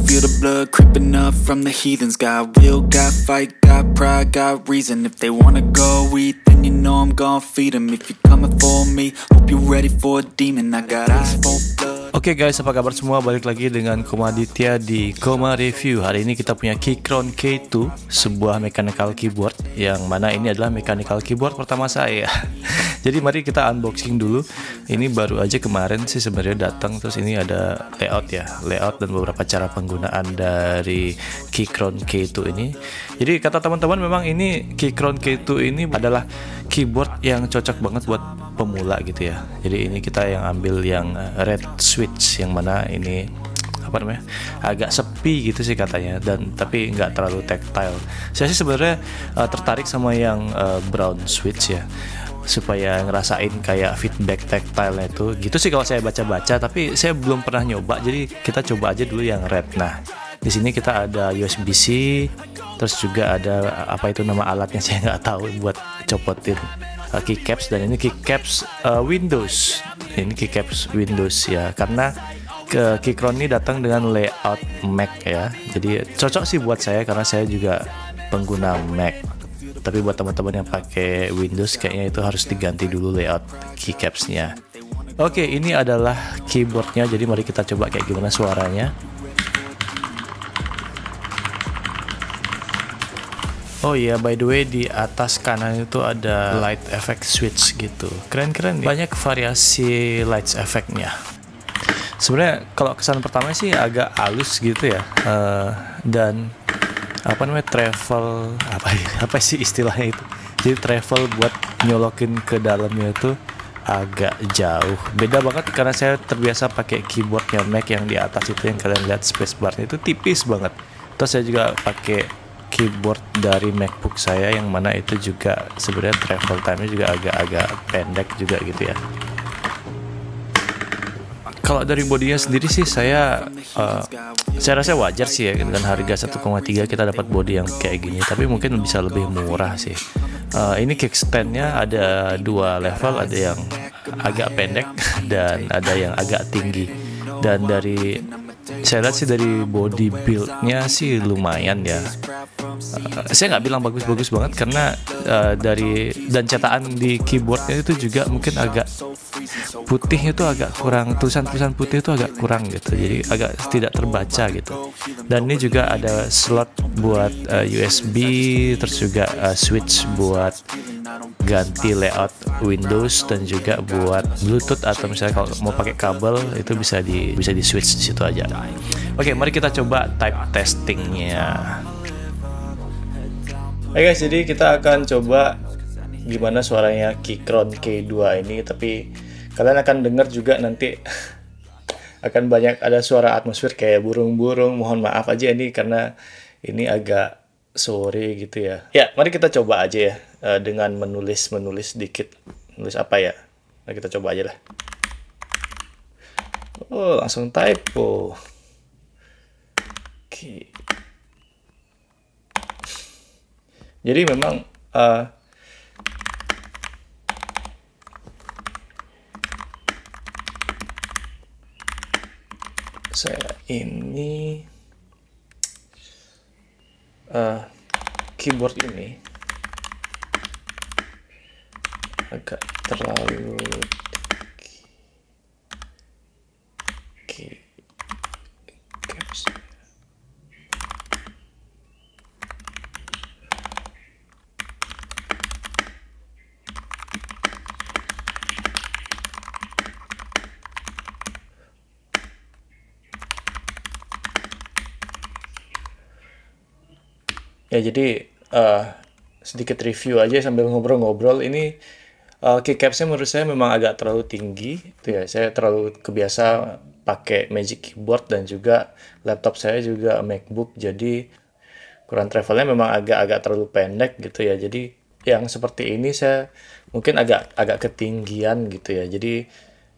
feel the blood creeping up from the heathens. Got will, got fight, got pride, got reason. If they wanna go eat, then you know I'm gon' feed them. If you're coming for me, hope you're ready for a demon. I got eyes for blood. Oke guys, apa kabar semua? Balik lagi dengan Komaditya di Koma Review. Hari ini kita punya Keychron K2, sebuah mechanical keyboard, yang mana ini adalah mechanical keyboard pertama saya. Jadi mari kita unboxing dulu. Ini baru aja kemarin sih sebenarnya datang. Terus ini ada layout dan beberapa cara penggunaan dari Keychron K2 ini. Jadi kata teman-teman, memang ini Keychron K2 ini adalah keyboard yang cocok banget buat pemula gitu ya. Jadi ini kita yang ambil yang red switch, yang mana ini apa namanya, agak sepi gitu sih katanya, dan tapi nggak terlalu tactile. Saya sih sebenarnya tertarik sama yang brown switch ya, supaya ngerasain kayak feedback tactile itu gitu sih kalau saya baca-baca, tapi saya belum pernah nyoba. Jadi kita coba aja dulu yang red. Nah, di sini kita ada USB-C, terus juga ada apa itu nama alatnya saya nggak tahu, buat copotin keycaps. Dan ini keycaps Windows. Ini keycaps Windows ya, karena Keychron ini datang dengan layout Mac ya. Jadi cocok sih buat saya karena saya juga pengguna Mac. Tapi buat teman-teman yang pakai Windows kayaknya itu harus diganti dulu layout keycapsnya. Oke, ini adalah keyboardnya. Jadi mari kita coba kayak gimana suaranya. Oh iya, by the way, di atas kanan itu ada light effect switch gitu. Keren-keren nih. Banyak variasi light effect-nya. Sebenarnya kalau kesan pertama sih agak halus gitu ya. Dan apa namanya, travel apa sih istilahnya itu. Jadi travel buat nyolokin ke dalamnya itu agak jauh. Beda banget karena saya terbiasa pakai keyboardnya Mac yang di atas itu, yang kalian lihat spacebar-nya itu tipis banget. Terus saya juga pakai keyboard dari MacBook saya, yang mana itu juga sebenarnya travel time-nya juga agak-agak pendek juga gitu ya. Kalau dari bodinya sendiri sih saya rasa wajar sih ya, dengan harga 1,3 kita dapat body yang kayak gini, tapi mungkin bisa lebih murah sih. Ini kickstand-nya ada dua level, ada yang agak pendek dan ada yang agak tinggi. Dan dari saya lihat sih dari body build-nya sih lumayan ya. Saya nggak bilang bagus-bagus banget karena dan cetakan di keyboardnya itu juga mungkin agak putihnya itu agak kurang, tulisan putih itu agak kurang gitu, jadi agak tidak terbaca gitu. Dan ini juga ada slot buat USB, terus juga switch buat ganti layout Windows, dan juga buat Bluetooth, atau misalnya kalau mau pakai kabel itu bisa di switch di situ aja. Oke, mari kita coba type testingnya. Oke guys, jadi kita akan coba gimana suaranya Keychron K2 ini, tapi kalian akan dengar juga nanti akan banyak ada suara atmosfer kayak burung-burung. Mohon maaf aja ini karena ini agak sore gitu ya. Ya, mari kita coba aja ya dengan menulis dikit. Nulis apa ya? Nah, kita coba aja lah. Oh, langsung typo. Oke. Jadi memang saya ini keyboard ini agak terlalu tinggi. Ya, jadi sedikit review aja sambil ngobrol-ngobrol. Ini keycapsnya menurut saya memang agak terlalu tinggi itu ya. Saya terlalu kebiasa pakai Magic Keyboard, dan juga laptop saya juga MacBook, jadi ukuran travelnya memang agak terlalu pendek gitu ya. Jadi yang seperti ini saya mungkin agak ketinggian gitu ya. Jadi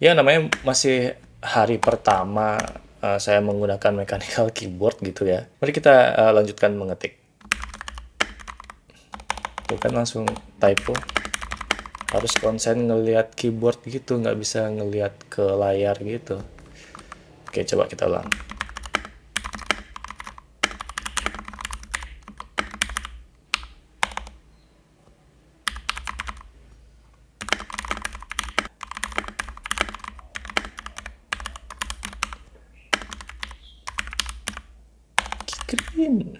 ya namanya masih hari pertama saya menggunakan mechanical keyboard gitu ya. Mari kita lanjutkan mengetik. Tuh kan langsung typo. Harus konsen ngelihat keyboard gitu, nggak bisa ngelihat ke layar gitu. Oke, coba kita ulang. in.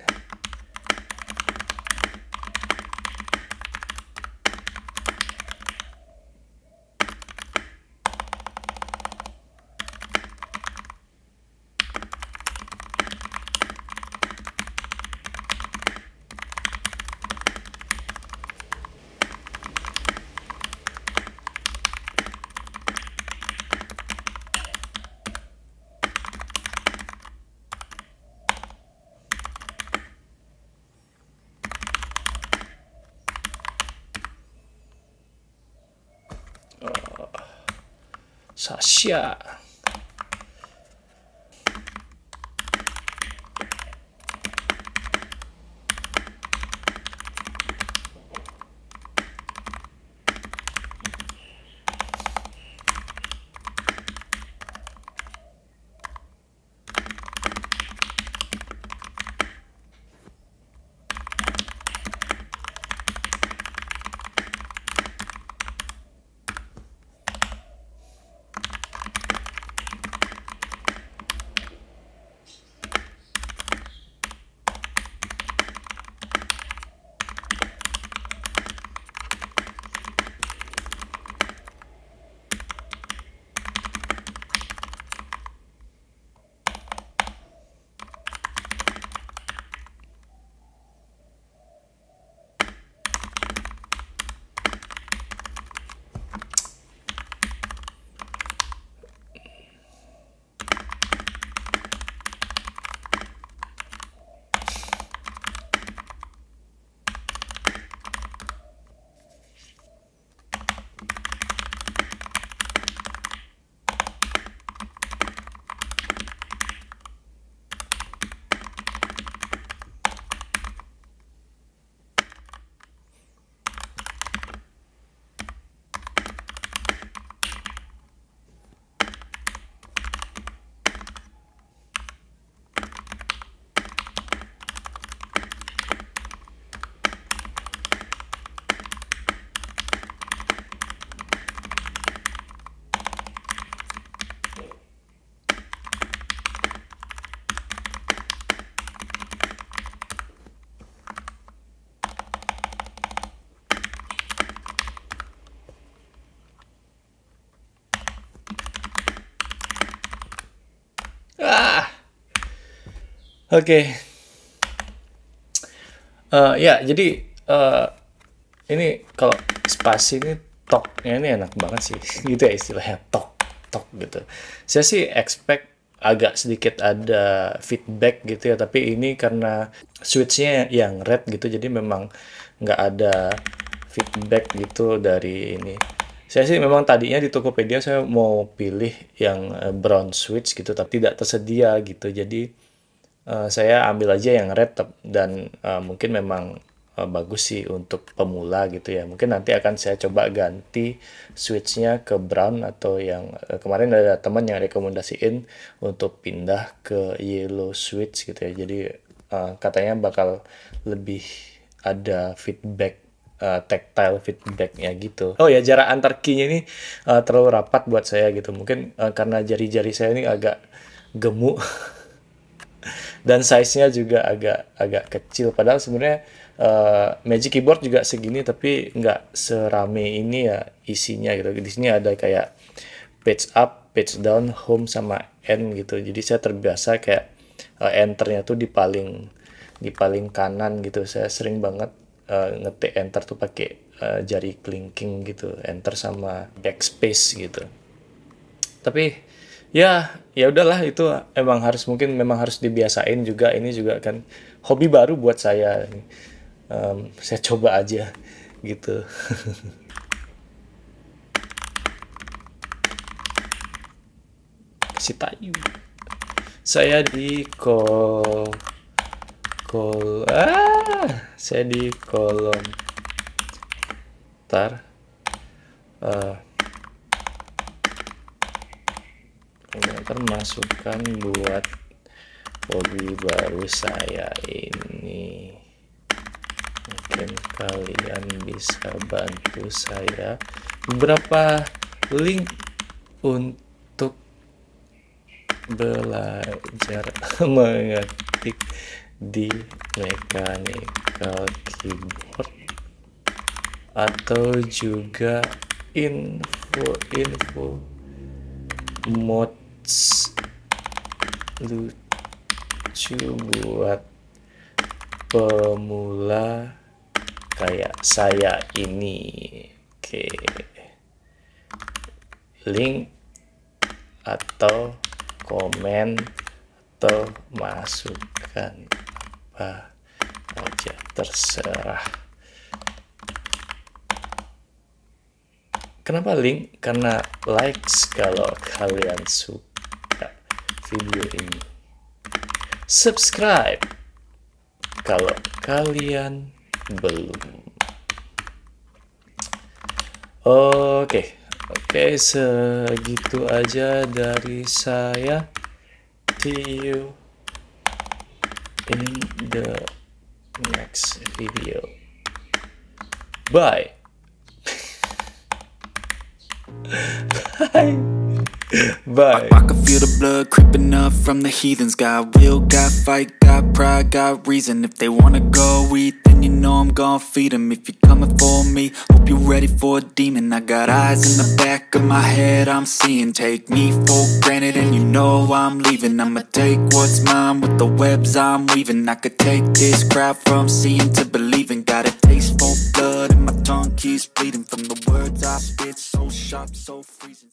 Sasha. Oke. Ya, jadi ini kalau spasi ini talknya ini enak banget sih, gitu ya istilahnya talk gitu. Saya sih expect agak sedikit ada feedback gitu ya, tapi ini karena switchnya yang red gitu, jadi memang nggak ada feedback gitu dari ini. Saya sih memang tadinya di Tokopedia saya mau pilih yang brown switch gitu, tapi tidak tersedia gitu, jadi saya ambil aja yang red dan mungkin memang bagus sih untuk pemula gitu ya. Mungkin nanti akan saya coba ganti switchnya ke brown, atau yang kemarin ada teman yang rekomendasiin untuk pindah ke yellow switch gitu ya. Jadi katanya bakal lebih ada feedback, tactile feedbacknya gitu. Oh ya, jarak antar key-nya ini terlalu rapat buat saya gitu. Mungkin karena jari-jari saya ini agak gemuk dan size-nya juga agak kecil. Padahal sebenarnya Magic Keyboard juga segini, tapi nggak serame ini ya isinya gitu. Di sini ada kayak page up, page down, home sama end gitu. Jadi saya terbiasa kayak enternya tuh di paling kanan gitu. Saya sering banget ngetik enter tuh pakai jari kelingking gitu, enter sama backspace gitu. Tapi ya udahlah, itu memang harus dibiasain juga. Ini juga kan hobi baru buat saya. Saya coba aja gitu. Kasih tahu. Saya di saya di kolom masukan buat hobi baru saya ini. Mungkin kalian bisa bantu saya beberapa link untuk belajar mengetik di mechanical keyboard, atau juga info mods lucu buat pemula kayak saya ini. Oke, link atau komen atau masukan apa aja terserah. Kenapa link? Karena likes kalau kalian suka video ini. Subscribe kalau kalian belum. Oke, segitu aja dari saya. See you in the next video. Bye. Bye. I can feel the blood creeping up from the heathens. Got will, got fight, got pride, got reason. If they wanna go eat, then you know I'm gon' feed them. If you're coming for me, hope you're ready for a demon. I got eyes in the back of my head, I'm seeing. Take me for granted and you know I'm leaving. I'ma take what's mine with the webs I'm weaving. I could take this crowd from seeing to believing. Got a taste for blood and my tongue keeps bleeding from the words I spit, so sharp, so freezing.